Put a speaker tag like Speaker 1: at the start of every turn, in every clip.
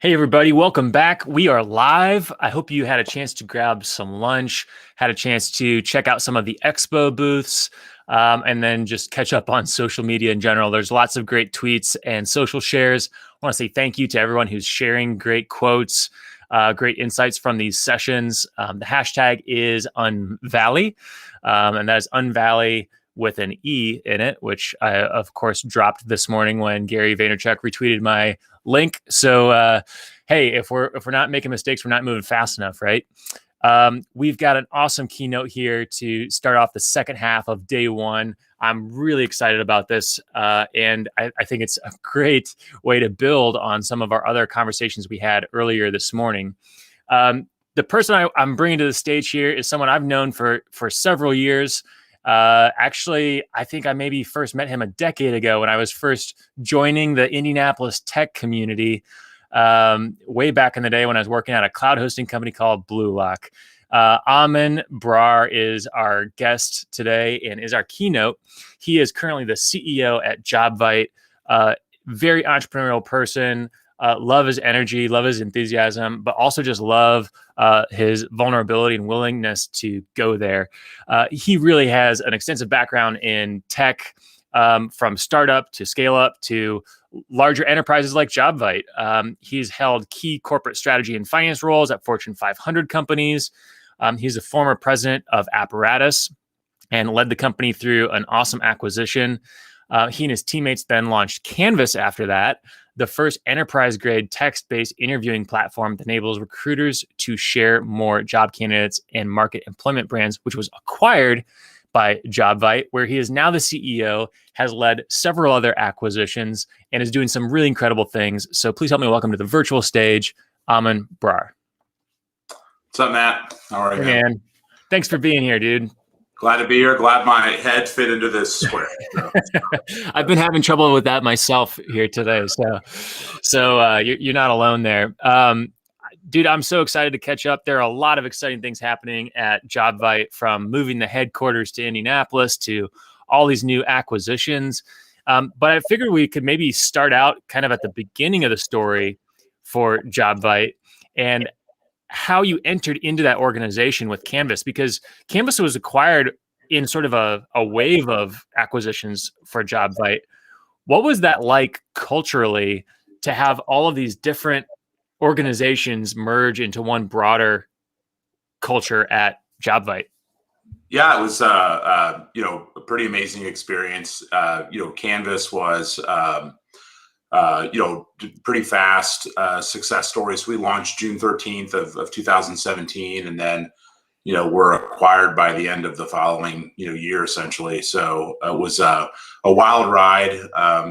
Speaker 1: Hey, everybody, welcome back. We are live. I hope you had a chance to grab some lunch, had a chance to check out some of the expo booths, and then just catch up on social media in general. There's lots of great tweets and social shares. I want to say thank you to everyone who's sharing great quotes, great insights from these sessions. The hashtag is Unvalley, and that is Unvalley with an E in it, which I, of course, dropped this morning when Gary Vaynerchuk retweeted my link. So, hey, if we're not making mistakes, we're not moving fast enough, right? We've got an awesome keynote here to start off the second half of day one. I'm really excited about this, and I think it's a great way to build on some of our other conversations we had earlier this morning. The person I'm bringing to the stage here is someone I've known for several years. Actually, I think I maybe first met him a decade ago when I was first joining the Indianapolis tech community, way back in the day when I was working at a cloud hosting company called Blue Lock. Amin Brar is our guest today and is our keynote. He is currently the CEO at JobVite, very entrepreneurial person. Love his energy, love his enthusiasm, but also just love his vulnerability and willingness to go there. He really has an extensive background in tech, from startup to scale up to larger enterprises like JobVite. He's held key corporate strategy and finance roles at Fortune 500 companies. He's a former president of Apparatus and led the company through an awesome acquisition. He and his teammates then launched Canvas after that, the first enterprise-grade text-based interviewing platform that enables recruiters to share more job candidates and market employment brands, which was acquired by JobVite, where he is now the CEO, has led several other acquisitions, and is doing some really incredible things. So please help me welcome to the virtual stage, Amin Brar.
Speaker 2: What's up, Matt? How are you,
Speaker 1: man? Thanks for being here, dude.
Speaker 2: Glad to be here. Glad my head fit into this square.
Speaker 1: I've been having trouble with that myself here today. So you're not alone there. Dude, I'm so excited to catch up. There are a lot of exciting things happening at JobVite, from moving the headquarters to Indianapolis to all these new acquisitions. But I figured we could maybe start out kind of at the beginning of the story for JobVite and how you entered into that organization with Canvas, because Canvas was acquired in sort of a wave of acquisitions for JobVite. What was that like culturally to have all of these different organizations merge into one broader culture at JobVite?
Speaker 2: Yeah, it was a pretty amazing experience. Canvas was pretty fast success stories. We launched June 13th of 2017, and then were acquired by the end of the following year, essentially. So it was a wild ride.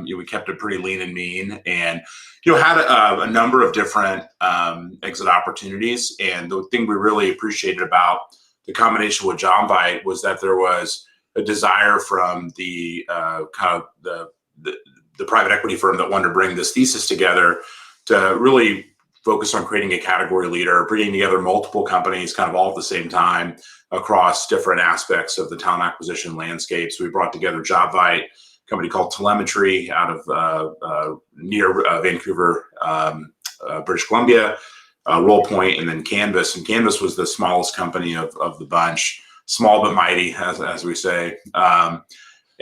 Speaker 2: We kept it pretty lean and mean, and had a number of different exit opportunities. And the thing we really appreciated about the combination with JobVite was that there was a desire from the private equity firm that wanted to bring this thesis together to really focus on creating a category leader, bringing together multiple companies kind of all at the same time across different aspects of the talent acquisition landscape. So we brought together JobVite, a company called Telemetry out of near Vancouver, British Columbia, Rollpoint, and then Canvas. And Canvas was the smallest company of the bunch, small but mighty, as we say.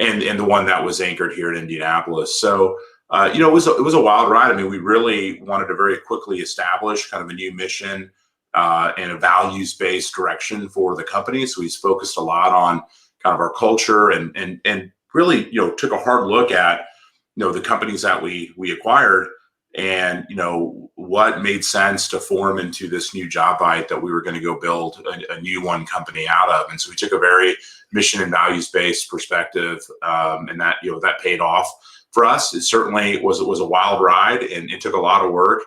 Speaker 2: And the one that was anchored here in Indianapolis. So, it was a wild ride. I mean, we really wanted to very quickly establish kind of a new mission and a values-based direction for the company. So we focused a lot on kind of our culture and really, took a hard look at, the companies that we acquired and, what made sense to form into this new JobVite that we were going to go build a new one company out of. And so we took a very mission and values-based perspective, and that that paid off for us. It certainly was a wild ride, and it took a lot of work,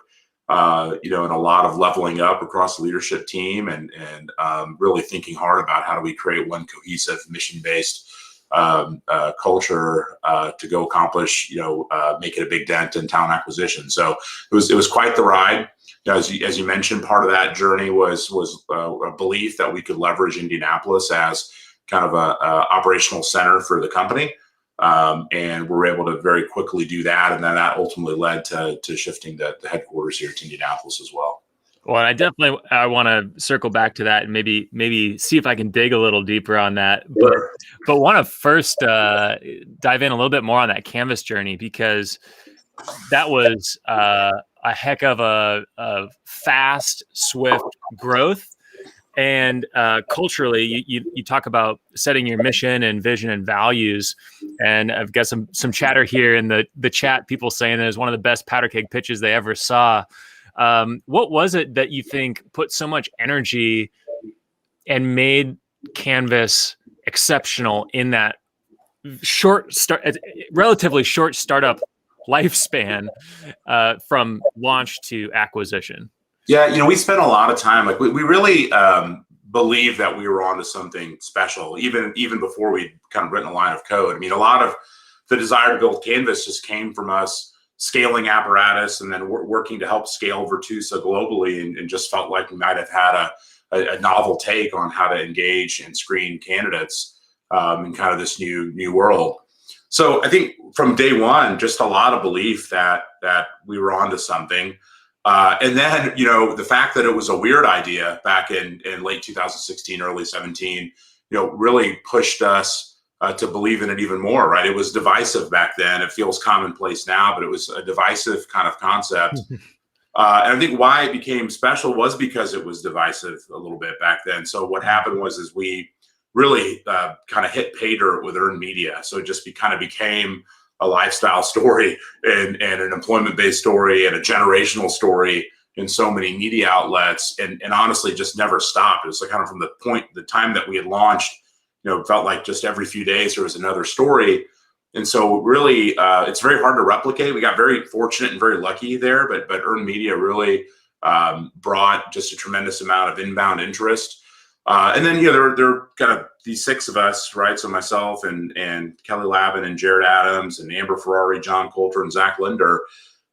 Speaker 2: and a lot of leveling up across the leadership team, and really thinking hard about how do we create one cohesive mission-based culture to go accomplish, making a big dent in talent acquisition. So it was quite the ride. As you mentioned, part of that journey was a belief that we could leverage Indianapolis as kind of a operational center for the company. And we're able to very quickly do that. And then that ultimately led to shifting the headquarters here to Indianapolis as well.
Speaker 1: Well, I want to circle back to that and maybe see if I can dig a little deeper on that.
Speaker 2: Sure.
Speaker 1: But want to first dive in a little bit more on that Canvas journey, because that was a heck of a fast, swift growth. And culturally, you talk about setting your mission and vision and values. And I've got some chatter here in the chat, people saying that it was one of the best powder keg pitches they ever saw. What was it that you think put so much energy and made Canvas exceptional in that relatively short startup lifespan from launch to acquisition?
Speaker 2: Yeah, we spent a lot of time. Like we really believed that we were onto something special, even before we'd kind of written a line of code. I mean, a lot of the desire to build Canvas just came from us scaling apparatus and then working to help scale Virtusa globally, and just felt like we might have had a novel take on how to engage and screen candidates in kind of this new world. So I think from day one, just a lot of belief that we were onto something. And then, the fact that it was a weird idea back in late 2016, early 17, really pushed us to believe in it even more, right? It was divisive back then. It feels commonplace now, but it was a divisive kind of concept. And I think why it became special was because it was divisive a little bit back then. So what happened was we really kind of hit pay dirt with earned media. So it just kind of became a lifestyle story and an employment-based story and a generational story in so many media outlets, and honestly just never stopped. It was like kind of from the time that we had launched, it felt like just every few days there was another story. And so really, it's very hard to replicate. We got very fortunate and very lucky there, but earned media really brought just a tremendous amount of inbound interest. And then, there are kind of these six of us, right? So myself and Kelly Lavin and Jared Adams and Amber Ferrari, John Coulter, and Zach Linder,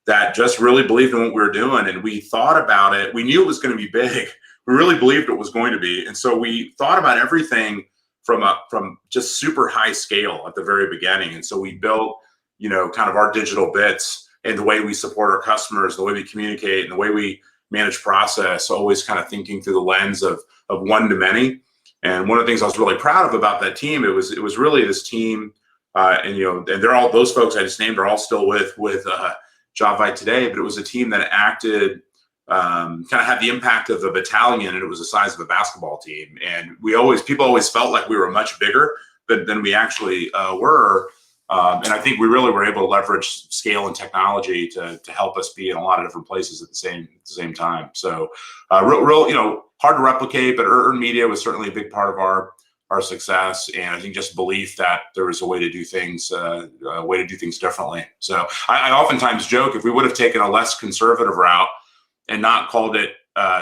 Speaker 2: that just really believed in what we were doing. And we thought about it. We knew it was going to be big. We really believed it was going to be. And so we thought about everything from just super high scale at the very beginning. And so we built, kind of our digital bits and the way we support our customers, the way we communicate, and the way we manage process, always kind of thinking through the lens of one to many. And one of the things I was really proud of about that team, it was really this team, and they're all, those folks I just named are all still with JobVite today, but it was a team that acted, kind of had the impact of a battalion, and it was the size of a basketball team. And people always felt like we were much bigger than we actually were. And I think we really were able to leverage scale and technology to help us be in a lot of different places at the same time. So real, hard to replicate, but earned media was certainly a big part of our success. And I think just belief that there was a way to do things differently. So I oftentimes joke, if we would have taken a less conservative route and not called it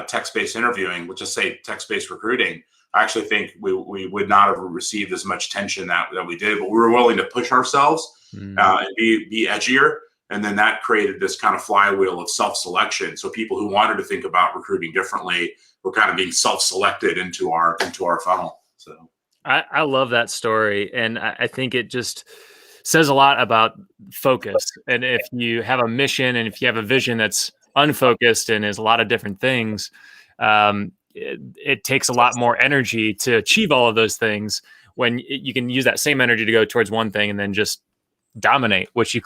Speaker 2: text-based interviewing, let's just say text-based recruiting, I actually think we would not have received as much tension that we did, but we were willing to push ourselves and be edgier. And then that created this kind of flywheel of self-selection. So people who wanted to think about recruiting differently were kind of being self-selected into our funnel. So
Speaker 1: I love that story. And I think it just says a lot about focus. And if you have a mission and if you have a vision that's unfocused and is a lot of different things, it takes a lot more energy to achieve all of those things when you can use that same energy to go towards one thing and then just dominate, which you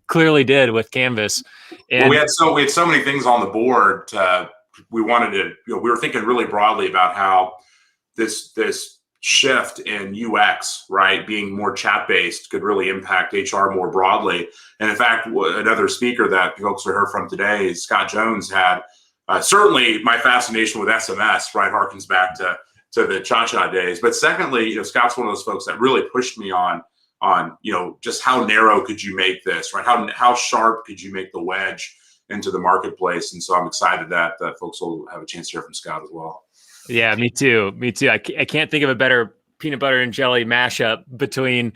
Speaker 1: clearly did with Canvas. And
Speaker 2: we had so many things on the board. We wanted to, we were thinking really broadly about how this shift in UX, right, being more chat-based could really impact HR more broadly. And in fact, another speaker that folks heard from today, Scott Jones, had certainly my fascination with SMS, right, harkens back to the Cha-Cha days. But secondly, Scott's one of those folks that really pushed me on just how narrow could you make this, right? How sharp could you make the wedge into the marketplace? And so I'm excited that folks will have a chance to hear from Scott as well.
Speaker 1: Yeah, me too. I can't think of a better peanut butter and jelly mashup between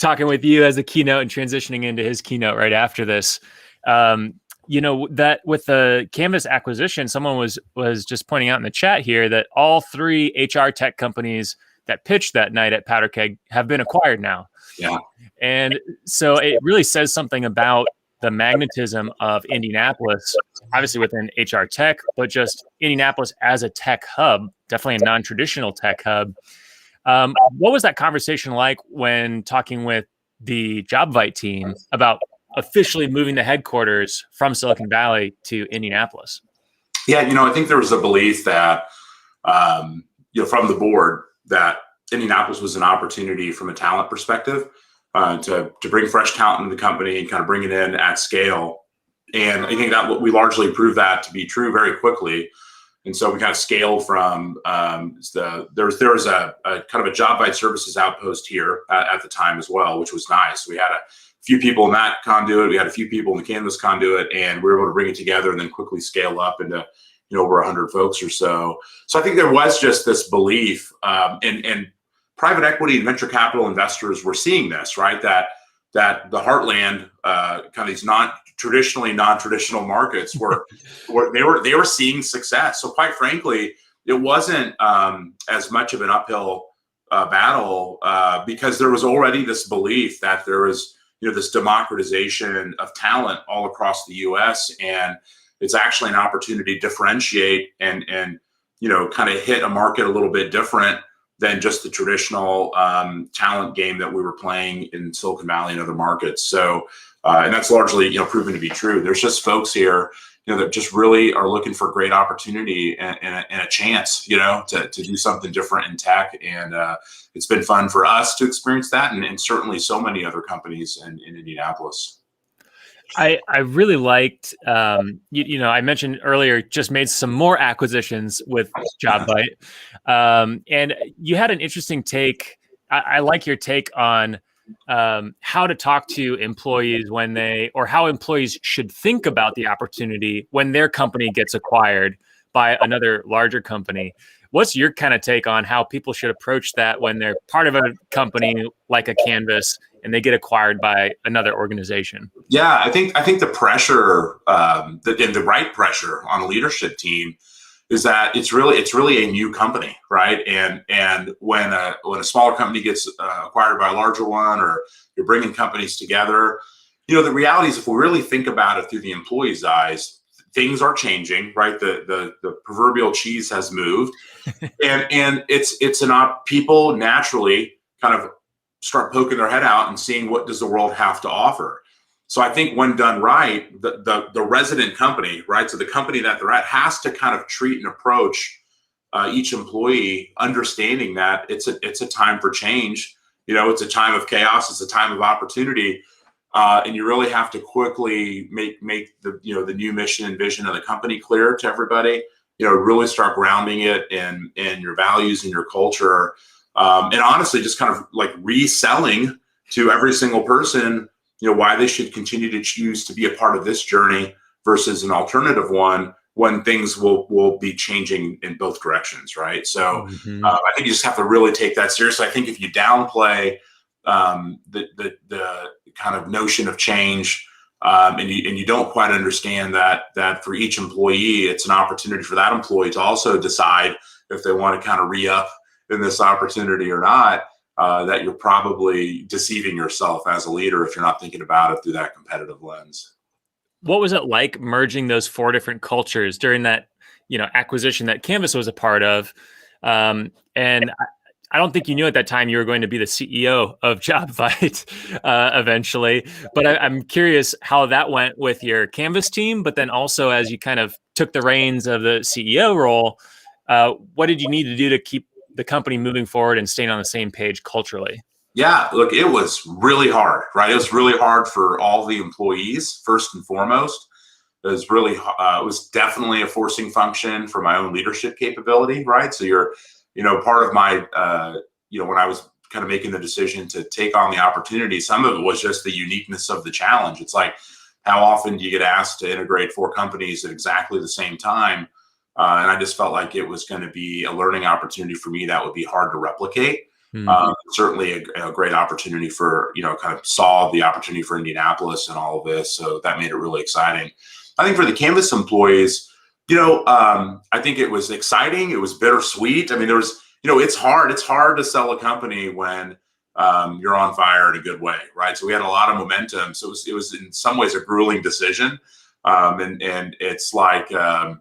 Speaker 1: talking with you as a keynote and transitioning into his keynote right after this. That with the Canvas acquisition, someone was just pointing out in the chat here that all three HR tech companies that pitched that night at Powder Keg have been acquired now.
Speaker 2: Yeah.
Speaker 1: And so it really says something about the magnetism of Indianapolis, obviously within HR tech, but just Indianapolis as a tech hub, definitely a non-traditional tech hub. What was that conversation like when talking with the JobVite team about officially moving the headquarters from Silicon Valley to Indianapolis?
Speaker 2: Yeah, I think there was a belief that, from the board, that Indianapolis was an opportunity from a talent perspective to bring fresh talent into the company and kind of bring it in at scale. And I think that we largely proved that to be true very quickly. And so we kind of scaled from there was a kind of a JobVite services outpost here at the time as well, which was nice. We had a few people in that conduit, we had a few people in the Canvas conduit, and we were able to bring it together and then quickly scale up into over 100 folks or so. So I think there was just this belief, and private equity and venture capital investors were seeing this, right? That the heartland, kind of these non-traditional markets they were seeing success. So quite frankly, it wasn't as much of an uphill battle because there was already this belief that there was this democratization of talent all across the U.S. and it's actually an opportunity to differentiate and kind of hit a market a little bit different than just the traditional talent game that we were playing in Silicon Valley and other markets. So, and that's largely, proven to be true. There's just folks here, that just really are looking for great opportunity and a chance, to do something different in tech. And it's been fun for us to experience that, and certainly so many other companies in Indianapolis.
Speaker 1: I really liked, I mentioned earlier, just made some more acquisitions with JobVite. And you had an interesting take. I like your take on how to talk to employees or how employees should think about the opportunity when their company gets acquired by another larger company. What's your kind of take on how people should approach that when they're part of a company like a Canvas and they get acquired by another organization?
Speaker 2: Yeah, I think the pressure, and the right pressure on a leadership team is that it's really a new company, right? And when a smaller company gets acquired by a larger one, or you're bringing companies together, the reality is, if we really think about it through the employee's eyes, things are changing, right? The proverbial cheese has moved, and people naturally kind of start poking their head out and seeing what does the world have to offer. So I think when done right, the resident company, right? So the company that they're at has to kind of treat and approach each employee, understanding that it's a time for change. It's a time of chaos. It's a time of opportunity. And you really have to quickly make the new mission and vision of the company clear to everybody. Really start grounding it in your values and your culture, and honestly, just kind of like reselling to every single person, why they should continue to choose to be a part of this journey versus an alternative one when things will be changing in both directions, right? So I think you just have to really take that seriously. I think if you downplay the kind of notion of change, and you don't quite understand that for each employee, it's an opportunity for that employee to also decide if they want to kind of re-up in this opportunity or not, that you're probably deceiving yourself as a leader if you're not thinking about it through that competitive lens.
Speaker 1: What was it like merging those 4 different cultures during that, acquisition that Canvas was a part of? And I don't think you knew at that time you were going to be the CEO of JobVite eventually, but I'm curious how that went with your Canvas team, but then also as you kind of took the reins of the CEO role, what did you need to do to keep the company moving forward and staying on the same page culturally?
Speaker 2: Yeah, look, it was really hard, right? It was really hard for all the employees, first and foremost. It was definitely a forcing function for my own leadership capability, right? So you're, part of my, when I was kind of making the decision to take on the opportunity, some of it was just the uniqueness of the challenge. It's like, how often do you get asked to integrate 4 companies at exactly the same time? And I just felt like it was going to be a learning opportunity for me that would be hard to replicate. Certainly a great opportunity for, kind of saw the opportunity for Indianapolis and all of this. So that made it really exciting. I think for the Canvas employees, I think it was exciting. It was bittersweet. I mean, it's hard. It's hard to sell a company when you're on fire in a good way, right? So we had a lot of momentum. So it was in some ways a grueling decision, and it's like a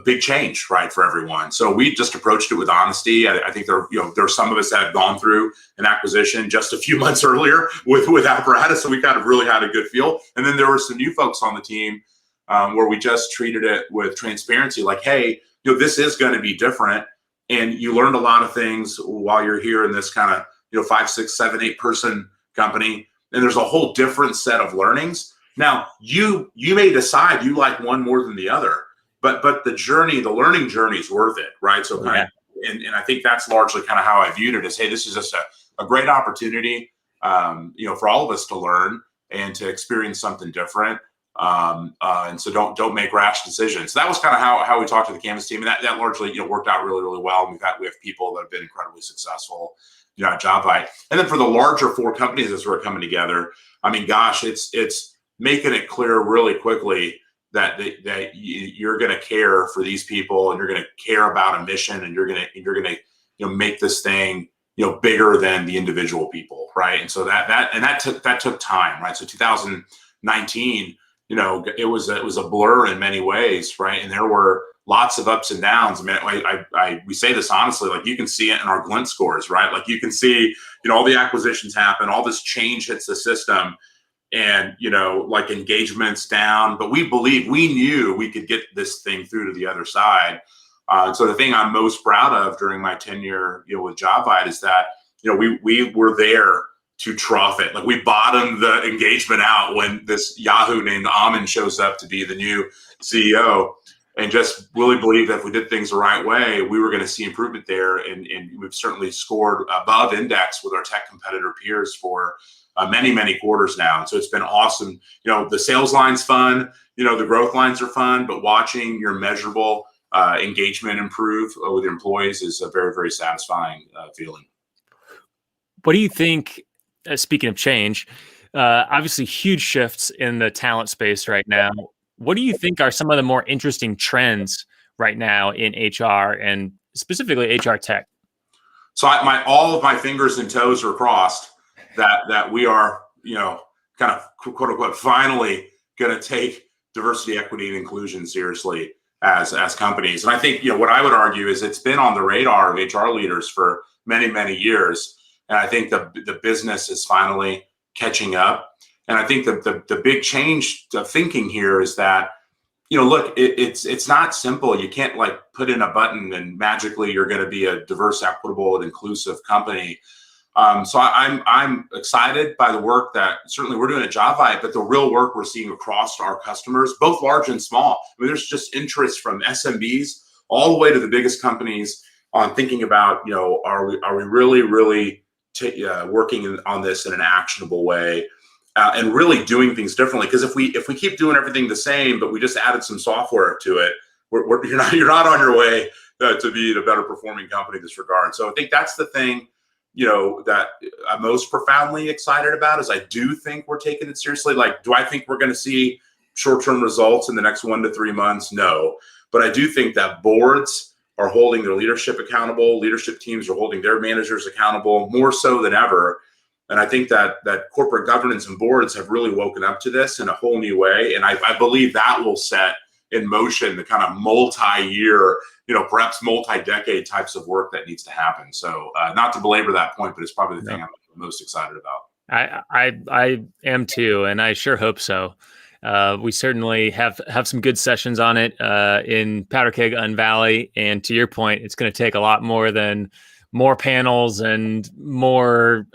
Speaker 2: big change, right, for everyone. So we just approached it with honesty. I think there are some of us that have gone through an acquisition just a few months earlier with apparatus, so we kind of really had a good feel. And then there were some new folks on the team where we just treated it with transparency, like, hey, this is going to be different, and you learned a lot of things while you're here in this kind of 5, 6, 7, 8 person company, and there's a whole different set of learnings. Now you may decide you like one more than the other, but the learning journey is worth it, right? So and I think that's largely kind of how I viewed it, as, hey, this is just a great opportunity, for all of us to learn and to experience something different. And so don't make rash decisions. So that was kind of how we talked to the Canvas team, and that largely worked out really, really well. And we have people that have been incredibly successful at JobVite. And then for the larger 4 companies as we're coming together, I mean, gosh, it's making it clear really quickly that you're going to care for these people, and you're going to care about a mission, and you're going to make this thing bigger than the individual people, right? And so that took time, right? So 2019, it was a blur in many ways, right? And there were lots of ups and downs. I mean, we say this honestly, like, you can see it in our Glint scores, right? Like, you can see all the acquisitions happen, all this change hits the system, and like, engagement's down, but we knew we could get this thing through to the other side. So the thing I'm most proud of during my tenure with JobVite is that we were there to trough it. Like, we bottomed the engagement out when this Yahoo named Amin shows up to be the new CEO, and just really believe that if we did things the right way, we were going to see improvement there. And we've certainly scored above index with our tech competitor peers for many, many quarters now. And so it's been awesome. The sales line's fun, the growth lines are fun, but watching your measurable engagement improve with your employees is a very, very satisfying feeling.
Speaker 1: What do you think, speaking of change, obviously huge shifts in the talent space right now. What do you think are some of the more interesting trends right now in HR, and specifically HR tech?
Speaker 2: So all of my fingers and toes are crossed that we are, kind of quote unquote, finally going to take diversity, equity, and inclusion seriously as companies. And I think, what I would argue is it's been on the radar of HR leaders for many, many years. And I think the business is finally catching up. And I think the big change to thinking here is that, look, it's not simple. You can't like put in a button and magically you're going to be a diverse, equitable, and inclusive company. So I'm excited by the work that certainly we're doing at JobVite, but the real work we're seeing across our customers, both large and small. I mean, there's just interest from SMBs all the way to the biggest companies on thinking about, are we really, really working on this in an actionable way, and really doing things differently? Because if we keep doing everything the same, but we just added some software to it, you're not on your way to be a better performing company in this regard. So I think that's the thing, that I'm most profoundly excited about, is I do think we're taking it seriously. Like, do I think we're going to see short-term results in the next 1 to 3 months? No. But I do think that boards are holding their leadership accountable. Leadership teams are holding their managers accountable more so than ever. And I think that corporate governance and boards have really woken up to this in a whole new way. And I believe that will set in motion the kind of multi-year, perhaps multi-decade types of work that needs to happen. So not to belabor that point, but it's probably the thing I'm most excited about.
Speaker 1: I am too, and I sure hope so. We certainly have some good sessions on it in Powder Keg Unvalley. And to your point, it's going to take a lot more than more panels and more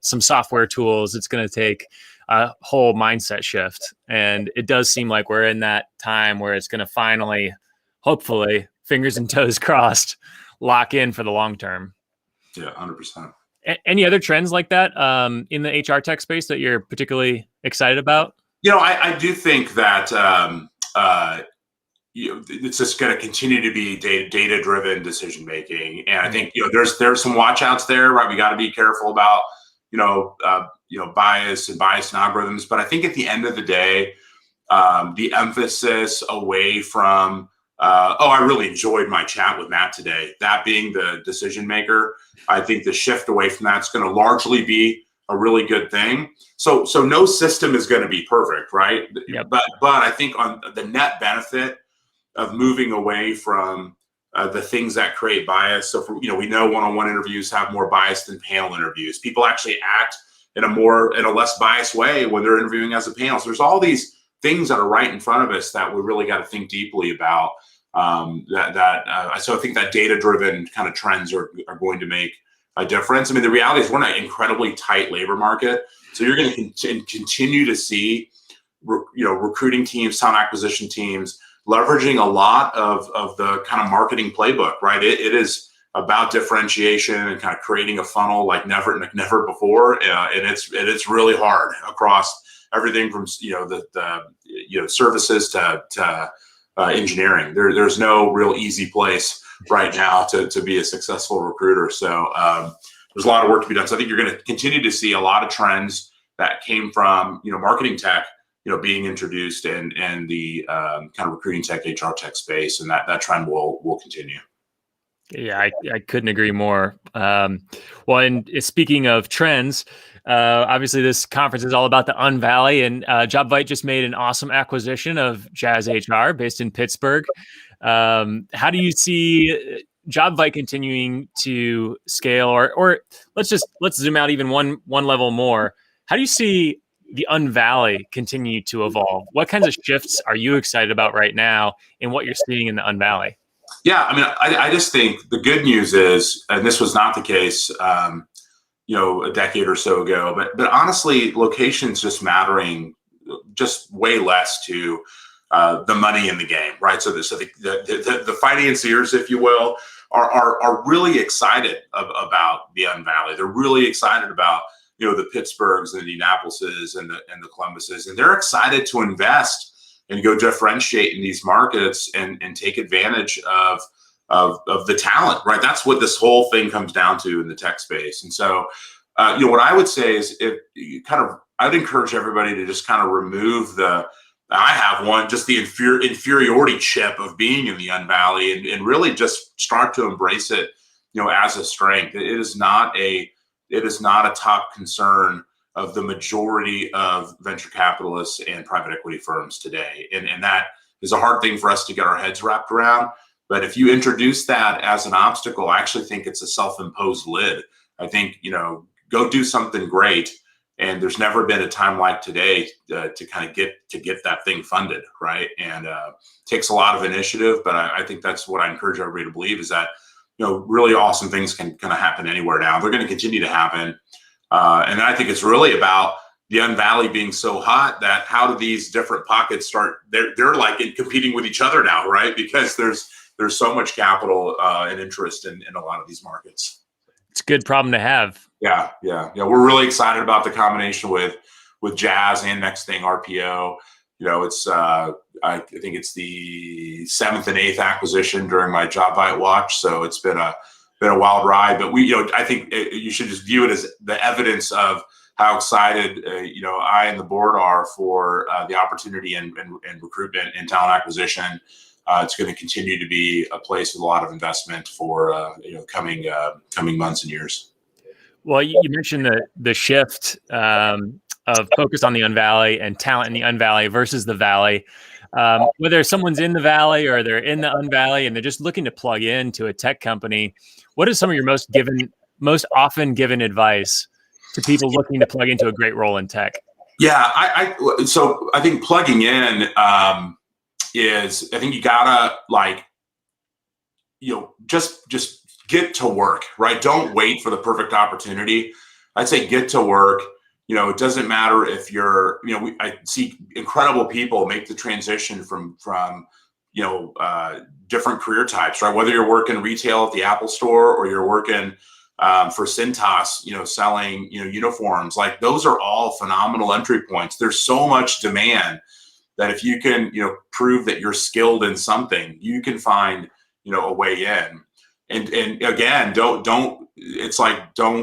Speaker 1: some software tools. It's going to take a whole mindset shift. And it does seem like we're in that time where it's going to finally, hopefully, fingers and toes crossed, lock in for the long term.
Speaker 2: Yeah, 100%.
Speaker 1: Any other trends like that in the HR tech space that you're particularly excited about?
Speaker 2: I do think that it's just going to continue to be data-driven decision making, and I think there's some watch outs there, right? We got to be careful about bias and algorithms, but I think at the end of the day, the emphasis away from I really enjoyed my chat with Matt today. That being the decision maker, I think the shift away from that's going to largely be a really good thing. So no system is going to be perfect, right?
Speaker 1: Yep.
Speaker 2: But I think on the net benefit of moving away from the things that create bias. So we know one-on-one interviews have more bias than panel interviews. People actually act in a less biased way when they're interviewing as a panel. So there's all these things that are right in front of us that we really got to think deeply about. So I think that data-driven kind of trends are going to make a difference. I mean, the reality is we're in an incredibly tight labor market, so you're going to continue to see, recruiting teams, talent acquisition teams, leveraging a lot of the kind of marketing playbook, right? It is about differentiation and kind of creating a funnel like never before, and it's really hard across everything from the services to engineering. There's no real easy place right now to be a successful recruiter. So there's a lot of work to be done. So I think you're going to continue to see a lot of trends that came from marketing tech being introduced and the kind of recruiting tech, HR tech space, and that trend will continue.
Speaker 1: Yeah, I couldn't agree more. Well, and speaking of trends, obviously this conference is all about the Unvalley, and JobVite just made an awesome acquisition of Jazz HR based in Pittsburgh. How do you see JobVite continuing to scale, or let's zoom out even one level more? How do you see the Unvalley continue to evolve? What kinds of shifts are you excited about right now in what you're seeing in the Unvalley?
Speaker 2: Yeah, I mean, I just think the good news is, and this was not the case, a decade or so ago, but honestly, location's just mattering just way less to the money in the game, right? So the financiers, if you will, are really excited about the Unvalley. They're really excited about the Pittsburghs and the Indianapolises and the Columbuses, and they're excited to invest and go differentiate in these markets and take advantage of the talent, right? That's what this whole thing comes down to in the tech space. And so, what I would say is, I'd encourage everybody to just kind of remove I have just the inferiority chip of being in the Unvalley and really just start to embrace it, as a strength. It is not a top concern of the majority of venture capitalists and private equity firms today. And that is a hard thing for us to get our heads wrapped around. But if you introduce that as an obstacle, I actually think it's a self-imposed lid. I think, go do something great. And there's never been a time like today to kind of get that thing funded, right? And takes a lot of initiative, but I think that's what I encourage everybody to believe is that, really awesome things can kind of happen anywhere now. They're going to continue to happen. And I think it's really about the Unvalley being so hot that how do these different pockets start? They're like competing with each other now, right? Because there's so much capital and interest in a lot of ththese markets.
Speaker 1: It's a good problem to have.
Speaker 2: Yeah. We're really excited about the combination with Jazz and Next Thing RPO. It's I think it's the 7th and 8th acquisition during my JobVite watch, so it's been a wild ride. But I think you should just view it as the evidence of how excited I and the board are for the opportunity and recruitment and talent acquisition. It's going to continue to be a place with a lot of investment for coming months and years.
Speaker 1: Well, you mentioned the shift of focus on the Unvalley and talent in the Unvalley versus the Valley. Whether someone's in the Valley or they're in the Unvalley and they're just looking to plug into a tech company, what is some of your most often given advice to people looking to plug into a great role in tech?
Speaker 2: Yeah, so I think plugging in is, I think you gotta just get to work, right? Don't wait for the perfect opportunity. I'd say get to work. It doesn't matter if you're, I see incredible people make the transition from different career types, right? Whether you're working retail at the Apple store or you're working for Cintas, selling, uniforms, like those are all phenomenal entry points. There's so much demand that if you can, prove that you're skilled in something, you can find, a way in. And again, don't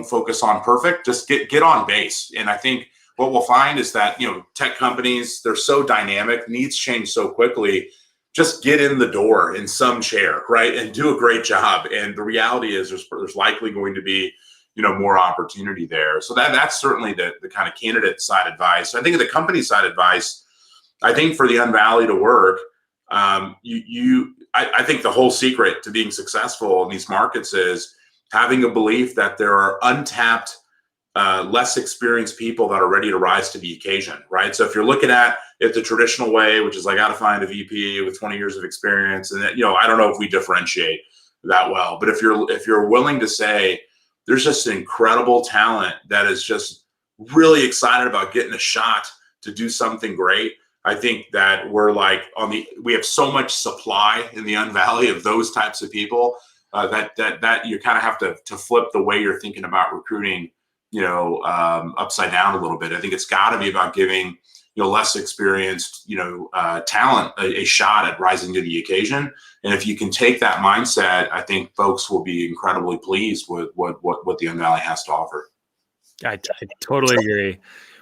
Speaker 2: focus on perfect, just get on base. And I think what we'll find is that, tech companies, they're so dynamic, needs change so quickly just get in the door in some chair, right, and do a great job. And the reality is there's likely going to be, more opportunity there. So that's certainly the kind of candidate side advice. I think the company side advice, I think for the Unvalley to work, I think the whole secret to being successful in these markets is having a belief that there are untapped, less experienced people that are ready to rise to the occasion, right? So if you're looking at it the traditional way, which is like, I got to find a VP with 20 years of experience, and I don't know if we differentiate that well, but if you're willing to say there's just an incredible talent that is just really excited about getting a shot to do something great, I think that we have so much supply in the Unvalley of those types of people that you kind of have to flip the way you're thinking about recruiting, upside down a little bit. I think it's got to be about giving, less experienced, talent a shot at rising to the occasion. And if you can take that mindset, I think folks will be incredibly pleased with what the Unvalley has to offer.
Speaker 1: I totally agree.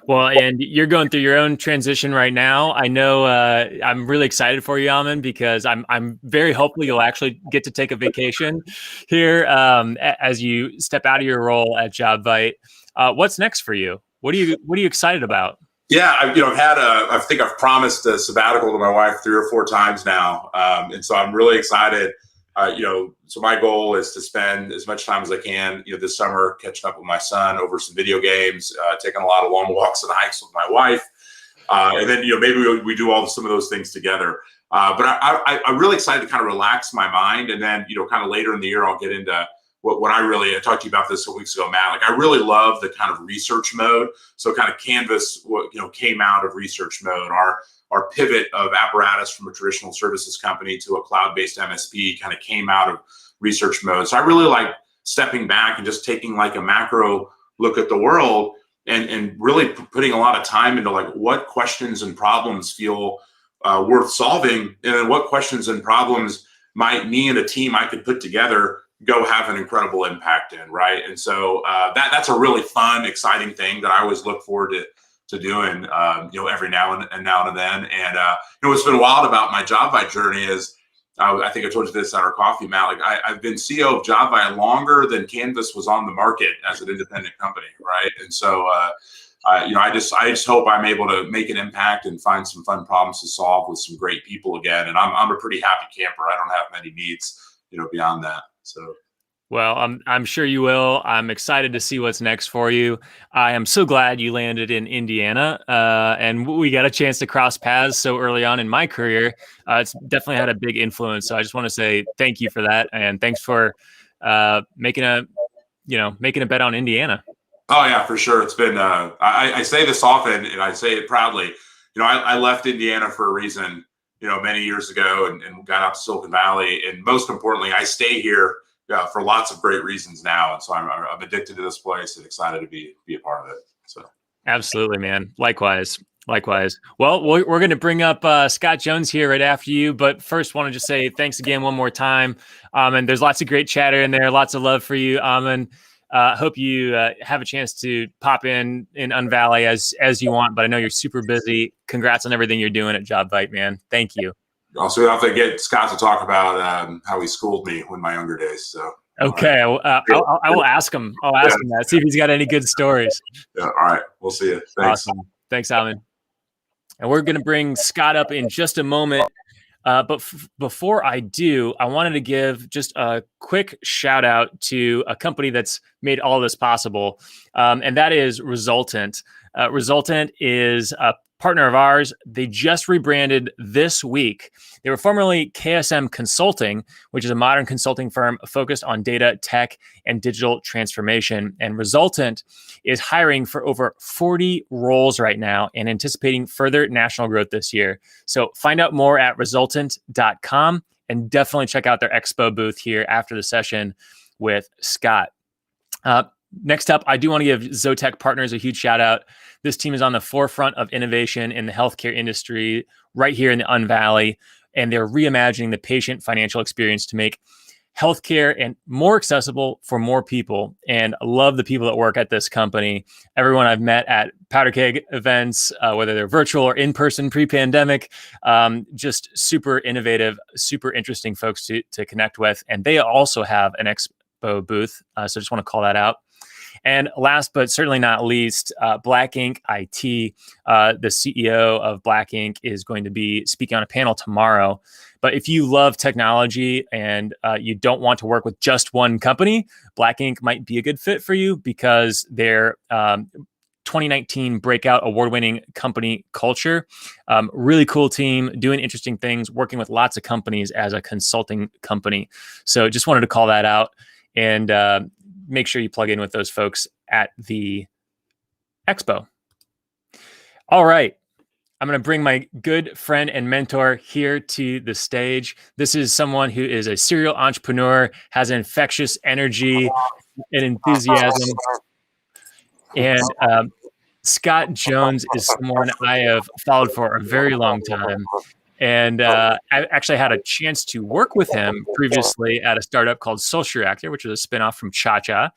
Speaker 1: Well, and you're going through your own transition right now. I know I'm really excited for you, Amin, because I'm very hopeful you'll actually get to take a vacation here as you step out of your role at JobVite. What's next for you? What are you excited about? Yeah,
Speaker 2: I think I've promised a sabbatical to my wife 3 or 4 times now, and so I'm really excited. So my goal is to spend as much time as I can, this summer catching up with my son over some video games, taking a lot of long walks and hikes with my wife, and then maybe we do some of those things together. But I'm really excited to kind of relax my mind, and then kind of later in the year I'll get into what I talked to you about this a couple weeks ago, Matt. Like I really love the kind of research mode. So kind of Canvas, came out of research mode. Our pivot of apparatus from a traditional services company to a cloud-based MSP kind of came out of research mode. So I really like stepping back and just taking like a macro look at the world and really putting a lot of time into like what questions and problems feel worth solving, and then what questions and problems might me and a team I could put together go have an incredible impact in, right? And so that's a really fun, exciting thing that I always look forward to doing, every now and then. And what's been wild about my JobVite journey is, I think I told you this at our coffee, Matt. Like I've been CEO of JobVite longer than Canvas was on the market as an independent company, right? And so, I just hope I'm able to make an impact and find some fun problems to solve with some great people again. And I'm a pretty happy camper. I don't have many needs, beyond that. So.
Speaker 1: Well, I'm sure you will. I'm excited to see what's next for you. I am so glad you landed in Indiana, and we got a chance to cross paths so early on in my career. It's definitely had a big influence. So I just want to say thank you for that, and thanks for making a bet on Indiana.
Speaker 2: Oh yeah, for sure. It's been. I say this often, and I say it proudly. I left Indiana for a reason. Many years ago, and got out to Silicon Valley, and most importantly, I stay here. Yeah, for lots of great reasons now, and so I'm addicted to this place and excited to be a part of it. So
Speaker 1: absolutely, man. Likewise. Well, we're going to bring up Scott Jones here right after you, but first, want to just say thanks again one more time. And there's lots of great chatter in there, lots of love for you, Amin. Hope you have a chance to pop in Unvalley as you want, but I know you're super busy. Congrats on everything you're doing at JobVite, man. Thank you.
Speaker 2: Also, we have to get Scott to talk about how he schooled me in my younger days. So
Speaker 1: okay, I will ask him. I'll ask him that. See if he's got any good stories.
Speaker 2: Yeah, all right, we'll see you. Thanks.
Speaker 1: Awesome. Thanks, Amin. And we're going to bring Scott up in just a moment. But before I do, I wanted to give just a quick shout out to a company that's made all this possible, and that is Resultant. Resultant is a partner of ours. They just rebranded this week. They were formerly KSM Consulting, which is a modern consulting firm focused on data, tech, and digital transformation. And Resultant is hiring for over 40 roles right now and anticipating further national growth this year. So find out more at resultant.com and definitely check out their expo booth here after the session with Scott. Next up, I do want to give Zotech Partners a huge shout out. This team is on the forefront of innovation in the healthcare industry right here in the Unvalley, and they're reimagining the patient financial experience to make healthcare and more accessible for more people. And I love the people that work at this company. Everyone I've met at Powder Keg events, whether they're virtual or in person pre-pandemic, just super innovative, super interesting folks to connect with. And they also have an expo booth. So just want to call that out. And last but certainly not least, Black Ink IT, the CEO of Black Ink is going to be speaking on a panel tomorrow. But if you love technology and you don't want to work with just one company, Black Ink might be a good fit for you because their 2019 breakout award-winning company culture, really cool team, doing interesting things, working with lots of companies as a consulting company. So just wanted to call that out and make sure you plug in with those folks at the expo. All right. I'm going to bring my good friend and mentor here to the stage. This is someone who is a serial entrepreneur, has an infectious energy and enthusiasm. And Scott Jones is someone I have followed for a very long time. And I actually had a chance to work with him previously at a startup called Social Reactor, which was a spinoff from Cha-Cha.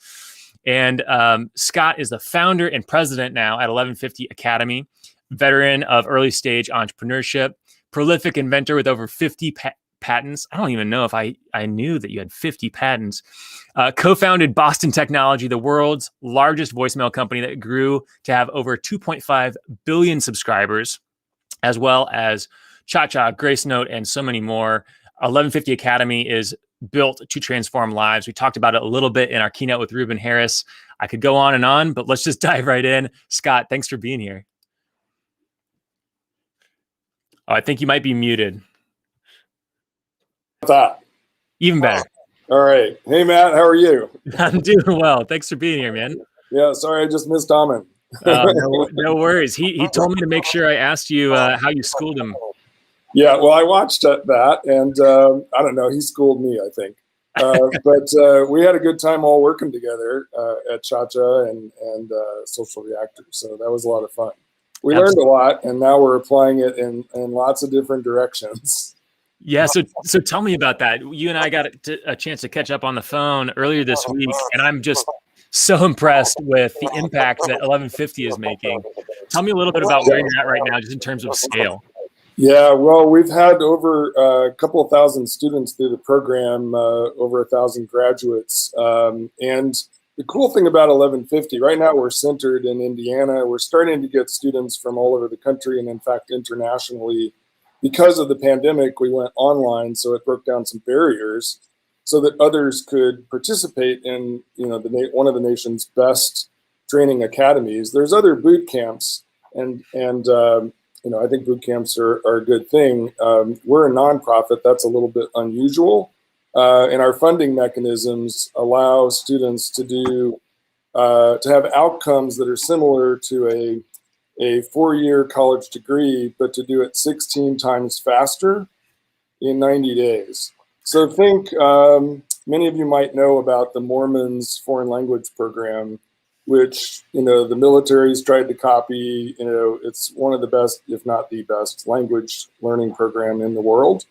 Speaker 1: And Scott is the founder and president now at 1150 Academy, veteran of early stage entrepreneurship, prolific inventor with over 50 patents. I don't even know if I knew that you had 50 patents. Co-founded Boston Technology, the world's largest voicemail company that grew to have over 2.5 billion subscribers, as well as Cha-Cha, Grace Note, and so many more. 1150 Academy is built to transform lives. We talked about it a little bit in our keynote with Ruben Harris. I could go on, but let's just dive right in. Scott, thanks for being here. Oh, I think you might be muted.
Speaker 3: That.
Speaker 1: Even better.
Speaker 3: All right. Hey, Matt, how are you?
Speaker 1: I'm doing well. Thanks for being here, man.
Speaker 3: Yeah, sorry, I just missed Amin.
Speaker 1: No worries. He told me to make sure I asked you how you schooled him.
Speaker 3: Yeah, well, I watched that, and I don't know, he schooled me, I think. But we had a good time all working together at Cha-Cha and Social Reactor, so that was a lot of fun. We learned a lot, and now we're applying it in lots of different directions.
Speaker 1: Yeah, so tell me about that. You and I got a chance to catch up on the phone earlier this week, and I'm just so impressed with the impact that 1150 is making. Tell me a little bit about where you're at right now, just in terms of scale.
Speaker 3: Yeah, well, we've had over a couple of thousand students through the program, over 1,000 graduates. And the cool thing about 1150, right now we're centered in Indiana. We're starting to get students from all over the country and, in fact, internationally. Because of the pandemic, we went online, so it broke down some barriers so that others could participate in, one of the nation's best training academies. There's other boot camps, and I think boot camps are a good thing. We're a nonprofit. That's a little bit unusual. And our funding mechanisms allow students to have outcomes that are similar to a 4-year college degree, but to do it 16 times faster in 90 days. So think, many of you might know about the Mormons foreign language program, which, the military's tried to copy. It's one of the best, if not the best, language learning program in the world.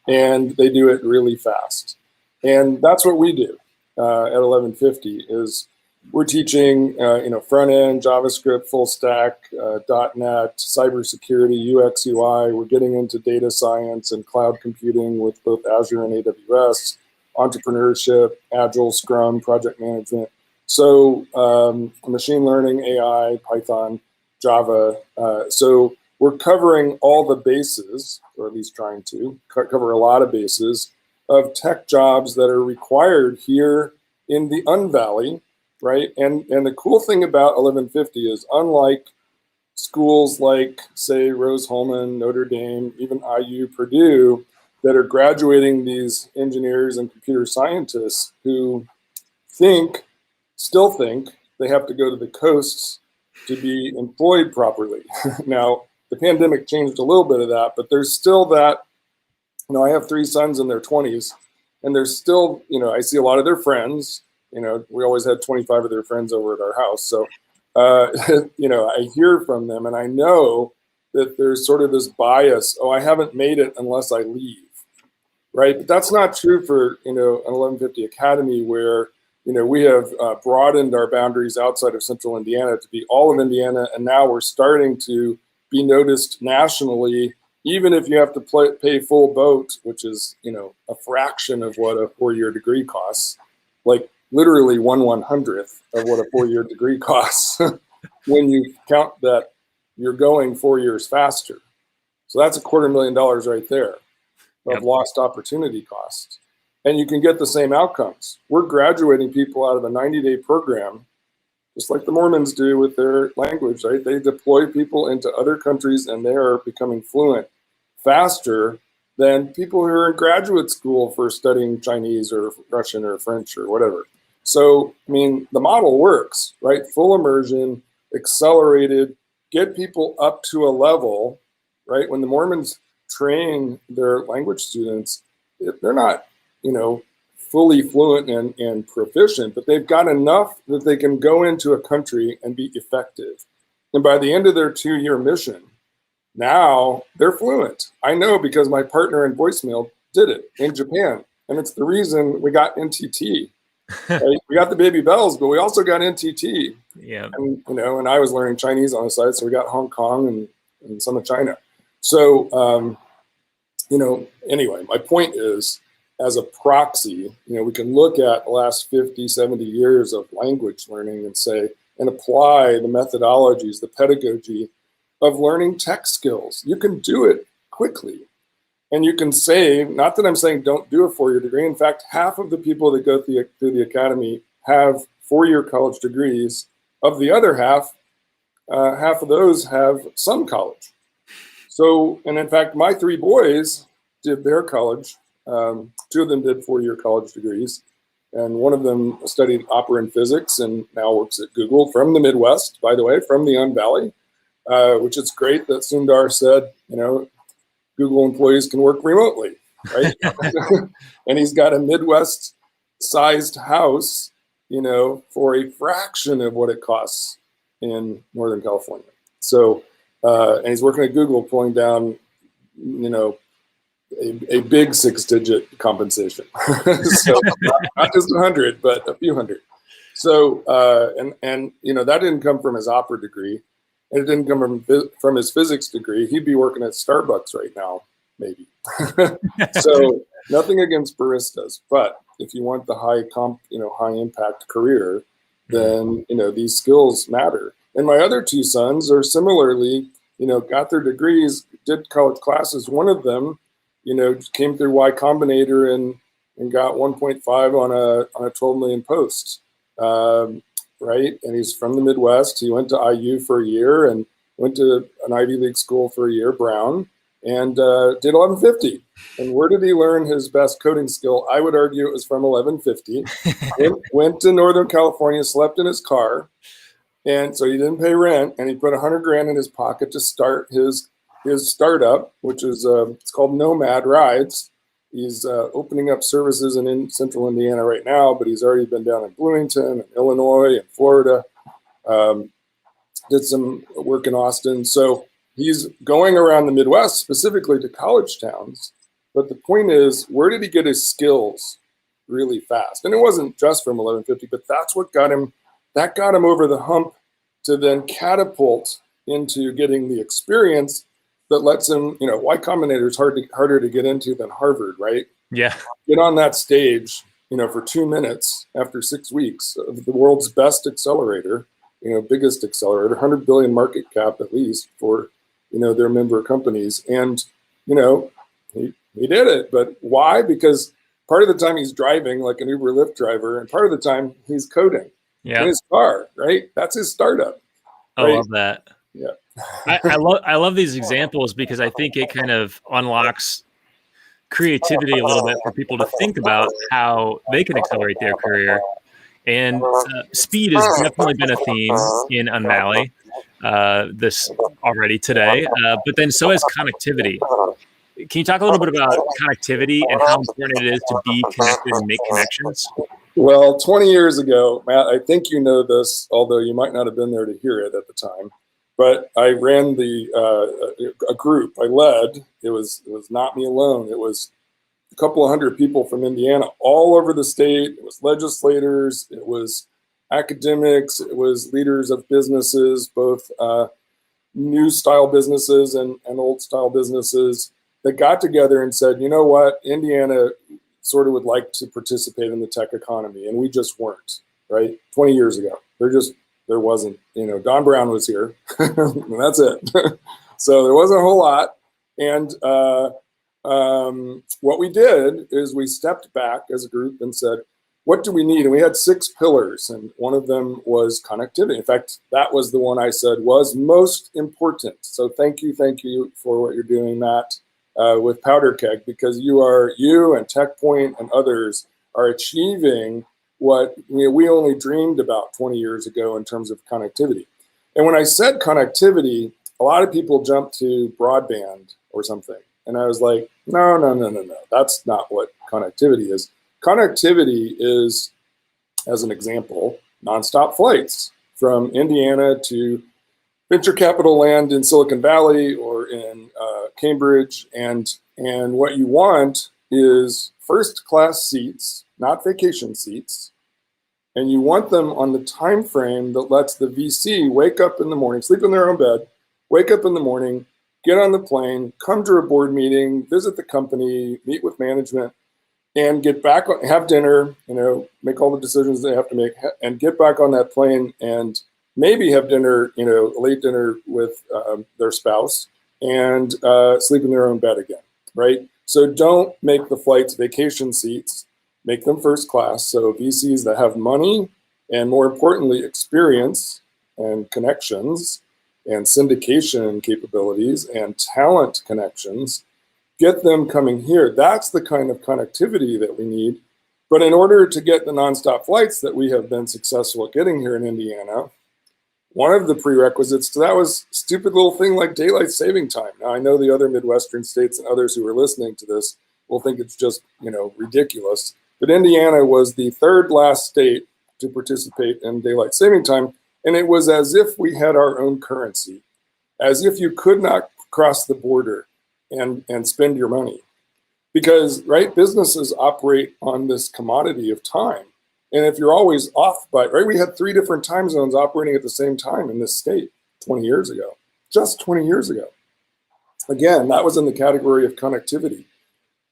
Speaker 3: And they do it really fast. And that's what we do at 1150 is we're teaching, front end, JavaScript, full stack, .NET, cybersecurity, UX, UI. We're getting into data science and cloud computing with both Azure and AWS, entrepreneurship, Agile, Scrum, project management. So machine learning, AI, Python, Java. So we're covering all the bases, or at least trying to cover a lot of bases of tech jobs that are required here in the Unvalley, right? And the cool thing about 1150 is, unlike schools like, say, Rose-Hulman, Notre Dame, even IU, Purdue, that are graduating these engineers and computer scientists who still think they have to go to the coasts to be employed properly. Now, the pandemic changed a little bit of that, but there's still that. I have 3 sons in their 20s, and there's still, I see a lot of their friends. We always had 25 of their friends over at our house. So, I hear from them, and I know that there's sort of this bias, I haven't made it unless I leave. right? But that's not true for, an 1150 Academy where, we have broadened our boundaries outside of central Indiana to be all of Indiana. And now we're starting to be noticed nationally, even if you have to pay full boat, which is, a fraction of what a 4-year degree costs, like literally 1/100th of what a 4-year degree costs when you count that you're going 4 years faster. So that's $250,000 right there of lost opportunity costs. And you can get the same outcomes. We're graduating people out of a 90-day program, just like the Mormons do with their language, right? They deploy people into other countries and they are becoming fluent faster than people who are in graduate school for studying Chinese or Russian or French or whatever. So, the model works, right? Full immersion, accelerated, get people up to a level, right? When the Mormons train their language students, they're not, fully fluent and proficient, but they've got enough that they can go into a country and be effective. And by the end of their 2-year mission, now they're fluent. I know because my partner in voicemail did it in Japan. And it's the reason we got NTT. Right? We got the baby bells, but we also got NTT.
Speaker 1: Yeah.
Speaker 3: And, and I was learning Chinese on the side, so we got Hong Kong and some of China. So, anyway, my point is, as a proxy, we can look at the last 50, 70 years of language learning and apply the methodologies, the pedagogy of learning tech skills. You can do it quickly. And you can save, not that I'm saying don't do a 4-year degree. In fact, half of the people that go through the academy have 4-year college degrees. Of the other half of those have some college. So, and in fact, my 3 boys did their college. 2 of them did 4-year college degrees. And one of them studied opera and physics and now works at Google from the Midwest, by the way, from the Unvalley, which is great that Sundar said, Google employees can work remotely, right? And he's got a Midwest-sized house, for a fraction of what it costs in Northern California. So, and he's working at Google, pulling down, a big 6-digit compensation. So not just 100, but a few hundred. So, and that didn't come from his opera degree. And it didn't come from his physics degree. He'd be working at Starbucks right now, maybe. So nothing against baristas, but if you want the high impact career, then, these skills matter. And my other 2 sons are similarly, got their degrees, did college classes. One of them, came through Y Combinator and got 1.5 on a 12 million post. Right? And he's from the Midwest. He went to IU for a year and went to an Ivy League school for a year, Brown, and did 1150. And where did he learn his best coding skill? I would argue it was from 1150. went to Northern California, slept in his car, and so he didn't pay rent, and he put $100,000 in his pocket to start his startup, which is it's called Nomad Rides. He's opening up services in central Indiana right now, but he's already been down in Bloomington, and Illinois, and Florida. Did some work in Austin. So he's going around the Midwest, specifically to college towns. But the point is, where did he get his skills really fast? And it wasn't just from 1150, but that's what got him. That got him over the hump to then catapult into getting the experience that lets him, Y Combinator is harder to get into than Harvard, right?
Speaker 1: Yeah.
Speaker 3: Get on that stage, for 2 minutes after 6 weeks of the world's best accelerator, biggest accelerator, 100 billion market cap at least for, their member companies. And, he did it. But why? Because part of the time he's driving like an Uber Lyft driver, and part of the time he's coding in his car, right? That's his startup. Right?
Speaker 1: I love that.
Speaker 3: Yeah.
Speaker 1: I love these examples because I think it kind of unlocks creativity a little bit for people to think about how they can accelerate their career. And speed has definitely been a theme in Unvalley this already today, but then so has connectivity. Can you talk a little bit about connectivity and how important it is to be connected and make connections?
Speaker 3: Well, 20 years ago, Matt, I think you know this, although you might not have been there to hear it at the time. But I ran a group. I led. It was not me alone. It was couple of hundred people from Indiana all over the state. It was legislators, it was academics, it was leaders of businesses, both new style businesses and old style businesses, that got together and said, you know what, Indiana sort of would like to participate in the tech economy, and we just weren't, right? 20 years ago, there wasn't, Don Brown was here, and that's it. So there wasn't a whole lot. And what we did is we stepped back as a group and said, what do we need? And we had 6 pillars, and one of them was connectivity. In fact, that was the one I said was most important. So thank you for what you're doing, Matt, with Powder Keg, because you and TechPoint and others are achieving what we only dreamed about 20 years ago in terms of connectivity. And when I said connectivity, a lot of people jumped to broadband or something. And I was like, no, that's not what connectivity is. Connectivity is, as an example, nonstop flights from Indiana to venture capital land in Silicon Valley or in Cambridge. And what you want is first class seats, not vacation seats. And you want them on the time frame that lets the VC wake up in the morning, sleep in their own bed, wake up in the morning, get on the plane, come to a board meeting, visit the company, meet with management, and get back, have dinner, make all the decisions they have to make, and get back on that plane and maybe have dinner, late dinner with their spouse, and sleep in their own bed again, right? So don't make the flights vacation seats, make them first class. So VCs that have money and, more importantly, experience and connections and syndication capabilities and talent connections, get them coming here. That's the kind of connectivity that we need. But in order to get the nonstop flights that we have been successful at getting here in Indiana, one of the prerequisites to that was a stupid little thing like daylight saving time. Now, I know the other Midwestern states and others who are listening to this will think it's just, ridiculous. But Indiana was the third last state to participate in daylight saving time. And it was as if we had our own currency, as if you could not cross the border and spend your money. Because, right, businesses operate on this commodity of time. And if you're always off by, right, we had 3 different time zones operating at the same time in this state 20 years ago, just 20 years ago. Again, that was in the category of connectivity.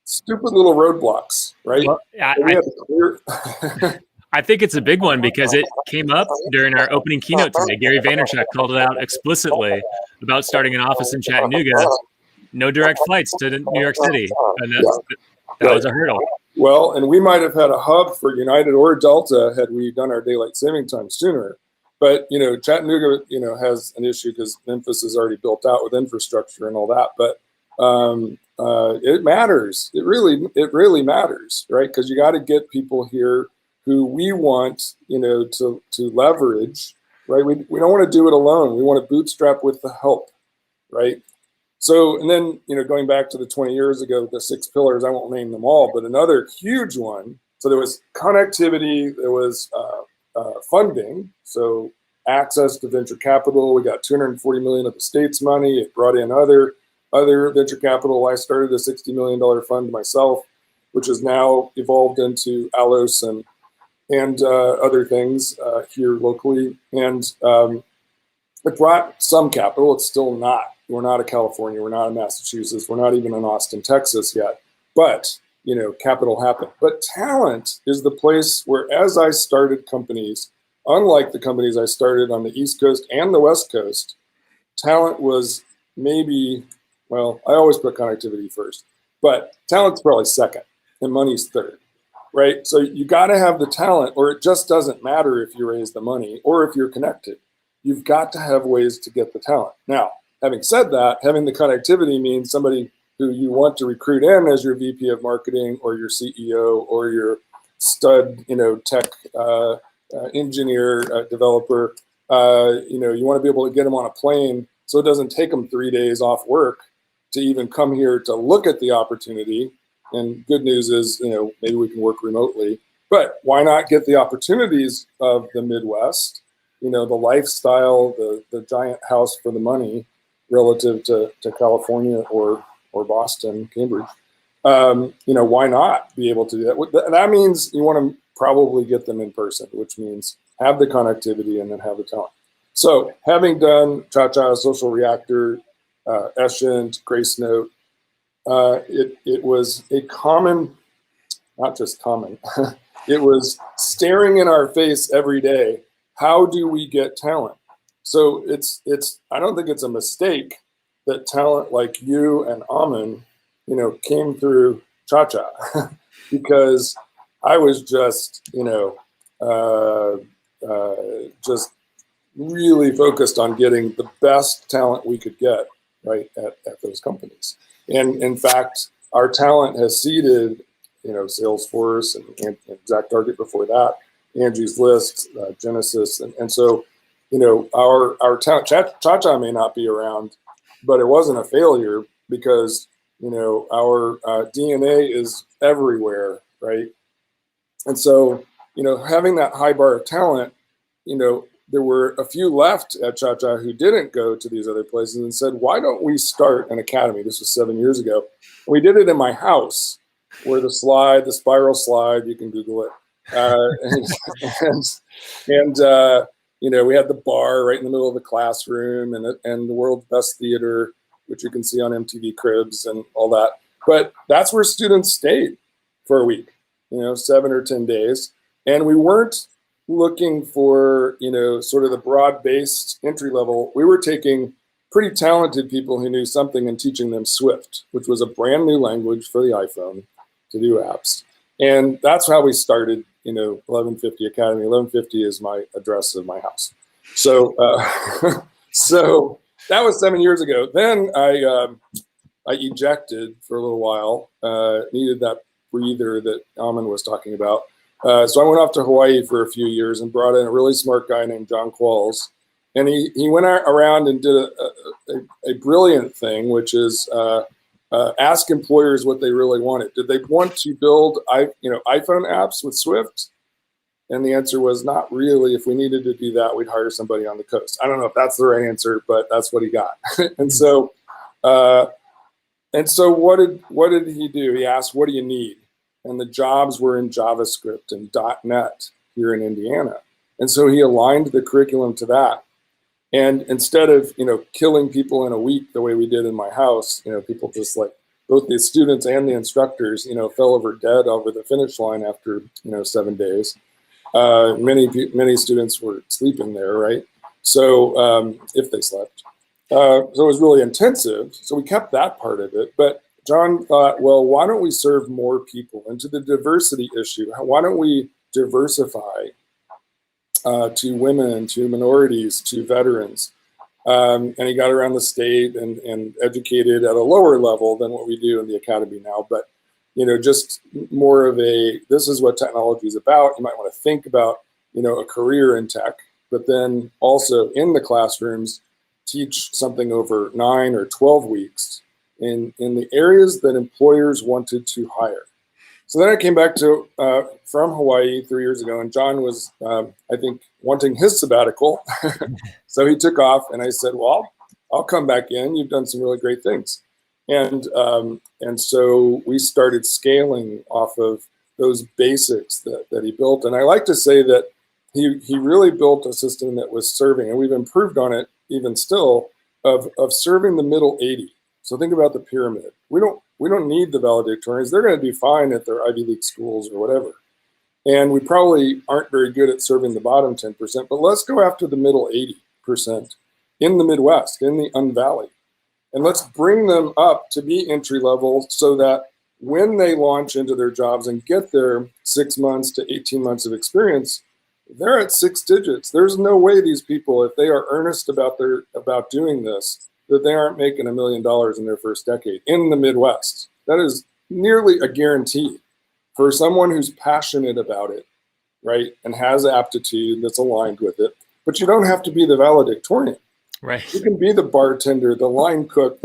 Speaker 3: Stupid little roadblocks, right?
Speaker 1: Well, I think it's a big one because it came up during our opening keynote today. Gary Vaynerchuk called it out explicitly about starting an office in Chattanooga. No direct flights to New York City. And that was a hurdle.
Speaker 3: Well, and we might have had a hub for United or Delta had we done our daylight saving time sooner. But, Chattanooga, has an issue because Memphis is already built out with infrastructure and all that. But it matters. It really matters, right? Because you got to get people here who we want, to leverage, right? We don't want to do it alone. We want to bootstrap with the help, right? So, and then, going back to the 20 years ago, the 6 pillars, I won't name them all, but another huge one. So there was connectivity, there was funding. So access to venture capital. We got $240 million of the state's money. It brought in other venture capital. I started a $60 million fund myself, which has now evolved into Alos and other things here locally. And it brought some capital. It's still not. We're not a California. We're not a Massachusetts. We're not even in Austin, Texas yet. But, capital happened. But talent is the place where, as I started companies, unlike the companies I started on the East Coast and the West Coast, talent was maybe, well, I always put connectivity first, but talent's probably second and money's third, right? So you got to have the talent, or it just doesn't matter if you raise the money or if you're connected. You've got to have ways to get the talent. Now, having said that, having the connectivity means somebody who you want to recruit in as your VP of marketing or your CEO or your stud, tech engineer, developer. You want to be able to get them on a plane so it doesn't take them 3 days off work to even come here to look at the opportunity. And good news is, maybe we can work remotely. But why not get the opportunities of the Midwest? The lifestyle, the giant house for the money relative to California or Boston, Cambridge. why not be able to do that? That means you want to probably get them in person, which means have the connectivity and then have the talent. So having done Cha-Cha, Social Reactor, Escient, Grace Note, it was a common, not just common, it was staring in our face every day. How do we get talent? So I don't think it's a mistake that talent like you and Amin, came through Cha-Cha because I was just, just really focused on getting the best talent we could get right at those companies. And in fact, our talent has seeded, Salesforce and ExactTarget before that, Angie's List, Genesis. And so, our talent, Cha-Cha may not be around, but it wasn't a failure because, our DNA is everywhere, right? And so, having that high bar of talent, there were a few left at Cha-Cha who didn't go to these other places and said, why don't we start an academy? This was 7 years ago. We did it in my house where the spiral slide, you can Google it. We had the bar right in the middle of the classroom and the world's best theater, which you can see on MTV Cribs and all that. But that's where students stayed for a week, 7 or 10 days. And we weren't looking for, sort of the broad-based entry level. We were taking pretty talented people who knew something and teaching them Swift, which was a brand new language for the iPhone to do apps. And that's how we started, 1150 Academy. 1150 is my address of my house. So, so that was 7 years ago. Then I ejected for a little while, needed that breather that Amin was talking about. So I went off to Hawaii for a few years and brought in a really smart guy named John Qualls. And he went around and did a brilliant thing, which is ask employers what they really wanted. Did they want to build iPhone apps with Swift? And the answer was not really. If we needed to do that, we'd hire somebody on the coast. I don't know if that's the right answer, but that's what he got. And so what did he do? He asked, what do you need? And the jobs were in JavaScript and .NET here in Indiana. And so he aligned the curriculum to that. And instead of, killing people in a week the way we did in my house, people just like both the students and the instructors, fell over dead over the finish line after, 7 days. Many students were sleeping there, right? So if they slept. So it was really intensive. So we kept that part of it. But John thought, well, why don't we serve more people? And to the diversity issue, why don't we diversify to women, to minorities, to veterans? And he got around the state and educated at a lower level than what we do in the academy now. But, just more of this is what technology is about. You might want to think about, a career in tech, but then also in the classrooms, teach something over 9 or 12 weeks in the areas that employers wanted to hire. So then I came back to from Hawaii 3 years ago, and John was, I think, wanting his sabbatical. So he took off, and I said, well, I'll come back in. You've done some really great things. And so we started scaling off of those basics that he built. And I like to say that he really built a system that was serving, and we've improved on it even still, of serving the middle 80. So think about the pyramid. We don't need the valedictorians. They're going to do fine at their Ivy League schools or whatever. And we probably aren't very good at serving the bottom 10%, but let's go after the middle 80% in the Midwest, in the Unvalley. And let's bring them up to be entry level so that when they launch into their jobs and get their 6 months to 18 months of experience, they're at 6 digits. There's no way these people, if they are earnest about doing this, that they aren't making $1 million in their first decade in the Midwest. That is nearly a guarantee for someone who's passionate about it, right, and has aptitude that's aligned with it. But you don't have to be the valedictorian.
Speaker 1: Right.
Speaker 3: You can be the bartender, the line cook,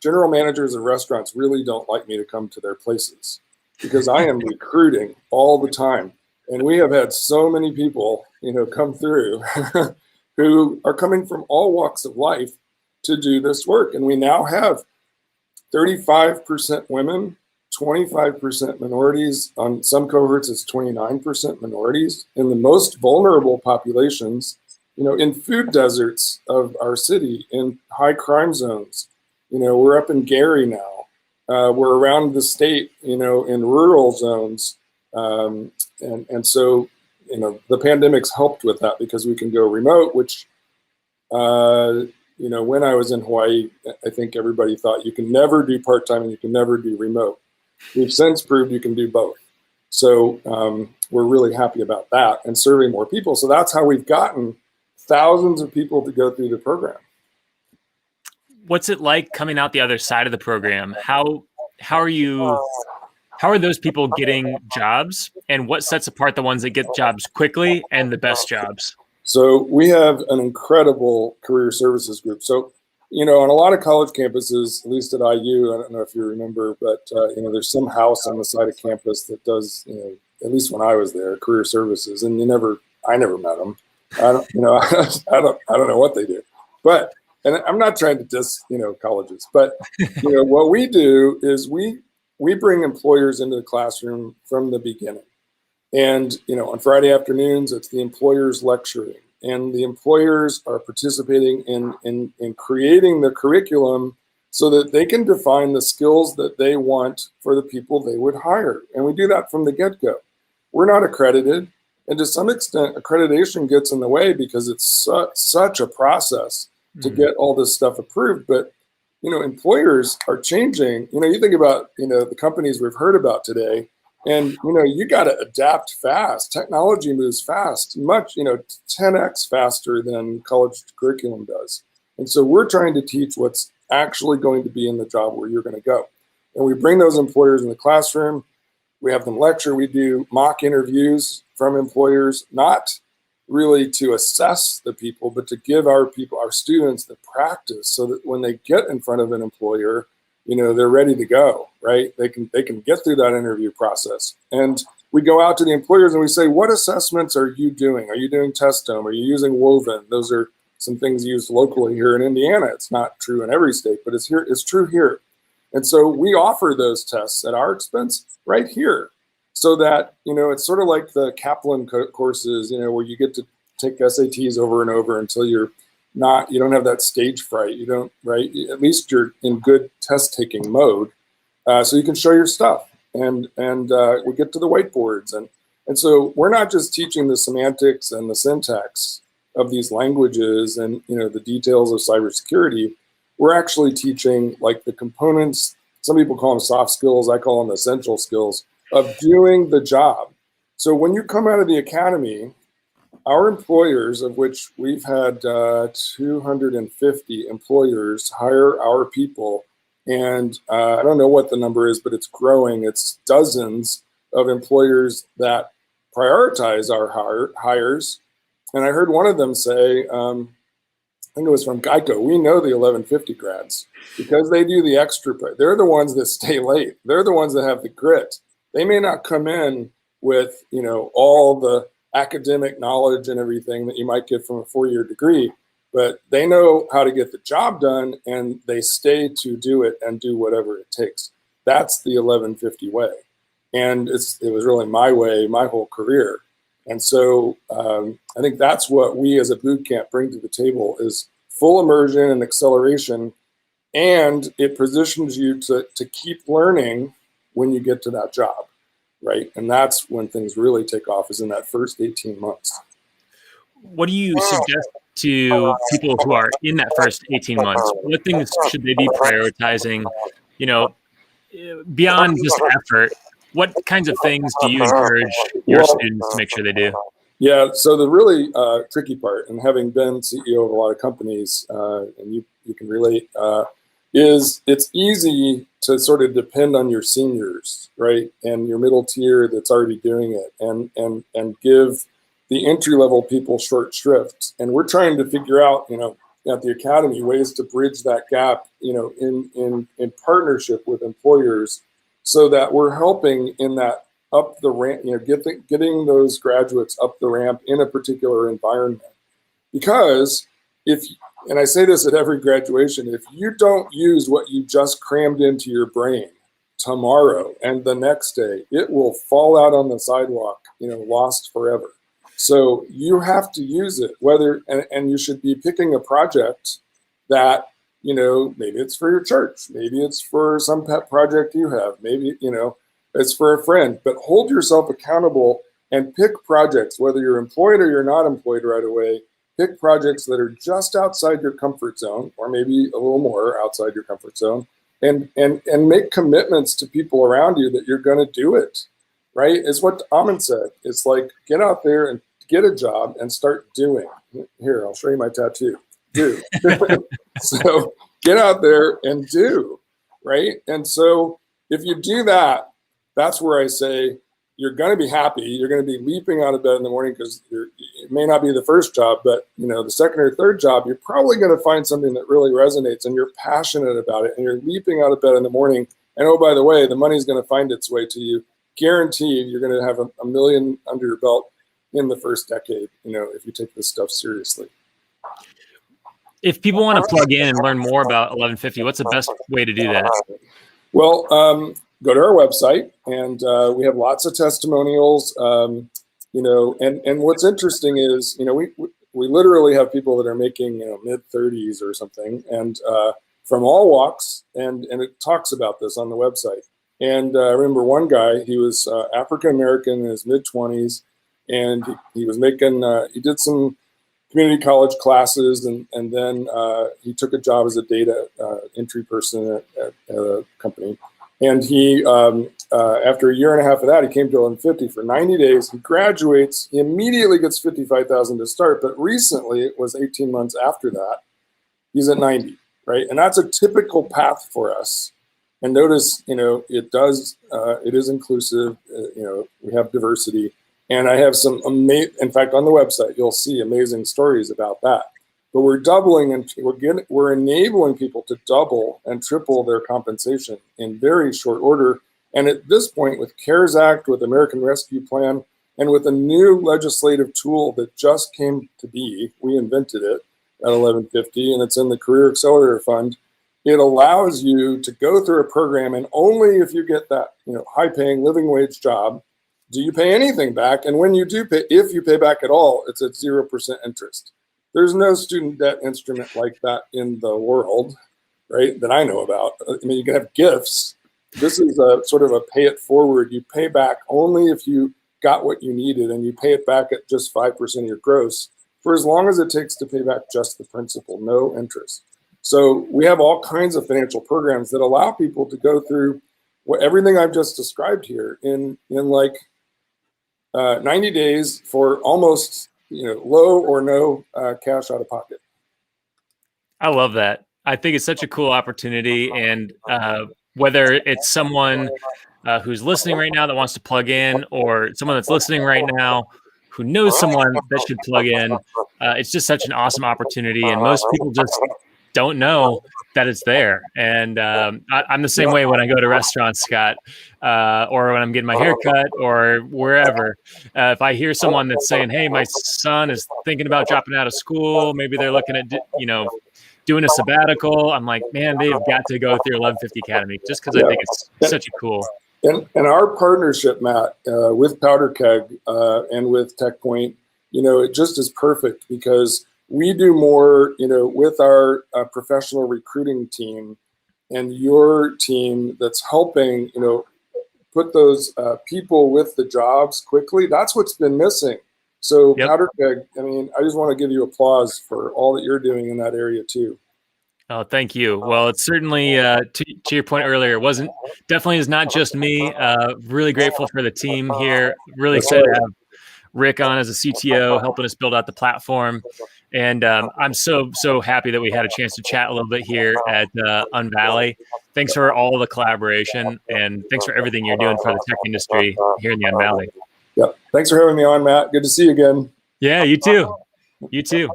Speaker 3: general managers of restaurants really don't like me to come to their places because I am recruiting all the time. And we have had so many people, come through who are coming from all walks of life to do this work. And we now have 35% women, 25% minorities. On some cohorts, it's 29% minorities. In the most vulnerable populations, in food deserts of our city, in high crime zones. We're up in Gary now. We're around the state, in rural zones. And so, the pandemic's helped with that because we can go remote, which, when I was in Hawaii, I think everybody thought you can never do part-time and you can never do remote. We've since proved you can do both. So we're really happy about that and serving more people. So that's how we've gotten thousands of people to go through the program.
Speaker 1: What's it like coming out the other side of the program? How are those people getting jobs, and what sets apart the ones that get jobs quickly and the best jobs?
Speaker 3: So we have an incredible career services group. So, on a lot of college campuses, at least at IU, I don't know if you remember, but, there's some house on the side of campus that does, at least when I was there, career services, and I never met them. I don't know what they do, but, and I'm not trying to diss, colleges, but, what we do is we bring employers into the classroom from the beginning. And, on Friday afternoons, it's the employers lecturing, and the employers are participating in creating the curriculum so that they can define the skills that they want for the people they would hire. And we do that from the get-go. We're not accredited. And to some extent, accreditation gets in the way because it's such a process to get all this stuff approved. But, employers are changing. You think about, the companies we've heard about today, and, you got to adapt fast. Technology moves fast, much, 10x faster than college curriculum does. And so we're trying to teach what's actually going to be in the job where you're going to go. And we bring those employers in the classroom. We have them lecture. We do mock interviews from employers, not really to assess the people, but to give our students the practice so that when they get in front of an employer, they're ready to go, right? They can get through that interview process. And we go out to the employers and we say, what assessments are you doing? Are you doing Testome? Are you using Woven? Those are some things used locally here in Indiana. It's not true in every state, but it's true here. And so we offer those tests at our expense right here, so that, it's sort of like the Kaplan courses, where you get to take SATs over and over until you don't have that stage fright. You don't, right? At least you're in good test taking mode, so you can show your stuff. And we get to the whiteboards, and so we're not just teaching the semantics and the syntax of these languages and the details of cybersecurity. We're actually teaching like the components. Some people call them soft skills. I call them essential skills of doing the job. So when you come out of the academy, our employers, of which we've had 250 employers hire our people, and I don't know what the number is, but it's growing. It's dozens of employers that prioritize our hires. And I heard one of them say, I think it was from Geico, we know the 1150 grads because they do the extra. They're the ones that stay late. They're the ones that have the grit. They may not come in with, all the academic knowledge and everything that you might get from a 4-year degree, but they know how to get the job done, and they stay to do it and do whatever it takes. That's the 1150 way. And it was really my way, my whole career. And so I think that's what we as a boot camp bring to the table is full immersion and acceleration, and it positions you to keep learning when you get to that job, right? And that's when things really take off, is in that first 18 months.
Speaker 1: What do you suggest to people who are in that first 18 months? What things should they be prioritizing, beyond just effort? What kinds of things do you encourage your students to make sure they do?
Speaker 3: Yeah, so the really tricky part, and having been CEO of a lot of companies, and you can relate, is it's easy to sort of depend on your seniors, right, and your middle tier that's already doing it, and give the entry-level people short shrift. And we're trying to figure out, at the academy, ways to bridge that gap, in partnership with employers, so that we're helping in that up the ramp, getting those graduates up the ramp in a particular environment. Because if and I say this at every graduation, if you don't use what you just crammed into your brain tomorrow and the next day, it will fall out on the sidewalk, lost forever. So you have to use it, and you should be picking a project that, maybe it's for your church, maybe it's for some pet project you have, maybe, it's for a friend, but hold yourself accountable and pick projects, whether you're employed or you're not employed right away. Pick projects that are just outside your comfort zone, or maybe a little more outside your comfort zone, and make commitments to people around you that you're going to do it, right? It's what Amin said. It's like, get out there and get a job and start doing. Here, I'll show you my tattoo. Do. So get out there and do, right? And so if you do that, that's where I say, you're going to be happy. You're going to be leaping out of bed in the morning because it may not be the first job, but the second or third job, you're probably going to find something that really resonates and you're passionate about it and you're leaping out of bed in the morning. And oh, by the way, the money's going to find its way to you. Guaranteed, you're going to have a million under your belt in the first decade, if you take this stuff seriously.
Speaker 1: If people want to plug in and learn more about 1150, what's the best way to do that?
Speaker 3: Well, go to our website, and we have lots of testimonials. And what's interesting is, we literally have people that are making mid-30s or something, and from all walks, and it talks about this on the website. And I remember one guy, he was African American in his mid-20s, and he was making he did some community college classes, and then he took a job as a data entry person at a company. And he, after a year and a half of that, he came to 1150 for 90 days. He graduates. He immediately gets $55,000 to start. But recently, it was 18 months after that, he's at 90, right? And that's a typical path for us. And notice, it is inclusive. We have diversity. And I have some in fact, on the website, you'll see amazing stories about that. But we're doubling and we're enabling people to double and triple their compensation in very short order. And at this point, with CARES Act, with American Rescue Plan, and with a new legislative tool that just came to be, we invented it at 1150, and it's in the Career Accelerator Fund. It allows you to go through a program, and only if you get that high-paying living wage job do you pay anything back. And when you do pay, if you pay back at all, it's at 0% interest. There's no student debt instrument like that in the world, right, that I know about. I mean, you can have gifts. This is a sort of a pay it forward. You pay back only if you got what you needed, and you pay it back at just 5% of your gross for as long as it takes to pay back just the principal, no interest. So we have all kinds of financial programs that allow people to go through everything I've just described here in like 90 days for almost low or no cash out of pocket.
Speaker 1: I love that. I think it's such a cool opportunity. And whether it's someone who's listening right now that wants to plug in, or someone that's listening right now who knows someone that should plug in, it's just such an awesome opportunity. And most people just don't know that it's there. And I'm the same way when I go to restaurants, Scott, or when I'm getting my hair cut or wherever. If I hear someone that's saying, hey, my son is thinking about dropping out of school, maybe they're looking at, doing a sabbatical, I'm like, man, they've got to go through 1150 Academy, just because I think it's such a cool.
Speaker 3: And our partnership, Matt, with Powder Keg and with TechPoint, it just is perfect because we do more, with our professional recruiting team and your team that's helping, put those people with the jobs quickly. That's what's been missing. So Powder Keg, I just want to give you applause for all that you're doing in that area too.
Speaker 1: Oh, thank you. Well, it's certainly, to your point earlier, definitely is not just me. Really grateful for the team here. Really excited to have Rick on as a CTO, helping us build out the platform. And I'm so happy that we had a chance to chat a little bit here at Unvalley. Thanks for all the collaboration, and thanks for everything you're doing for the tech industry here in the Unvalley.
Speaker 3: Yep. Thanks for having me on, Matt. Good to see you again.
Speaker 1: Yeah, you too. You too.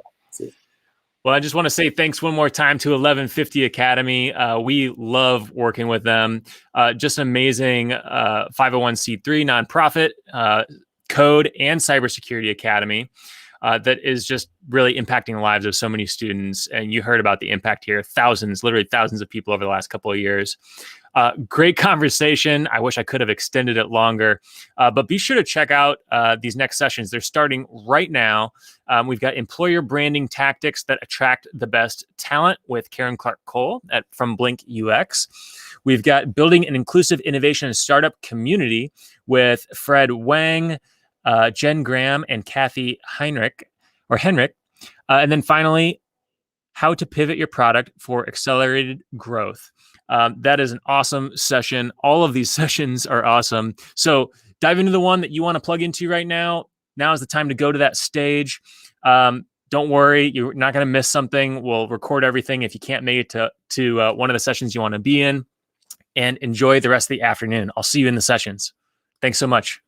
Speaker 1: Well, I just want to say thanks one more time to 1150 Academy. We love working with them. Just an amazing 501c3 nonprofit, code and cybersecurity academy. that is just really impacting the lives of so many students. And you heard about the impact here, thousands, literally thousands of people over the last couple of years. Great conversation. I wish I could have extended it longer, but be sure to check out these next sessions. They're starting right now. We've got employer branding tactics that attract the best talent with Karen Clark Cole from Blink UX. We've got building an inclusive innovation and startup community with Fred Wang, Jen Graham, and Kathy Henrich. And then finally, how to pivot your product for accelerated growth. That is an awesome session. All of these sessions are awesome. So dive into the one that you want to plug into right now. Now is the time to go to that stage. Don't worry, you're not going to miss something. We'll record everything if you can't make it to one of the sessions you want to be in. And enjoy the rest of the afternoon. I'll see you in the sessions. Thanks so much.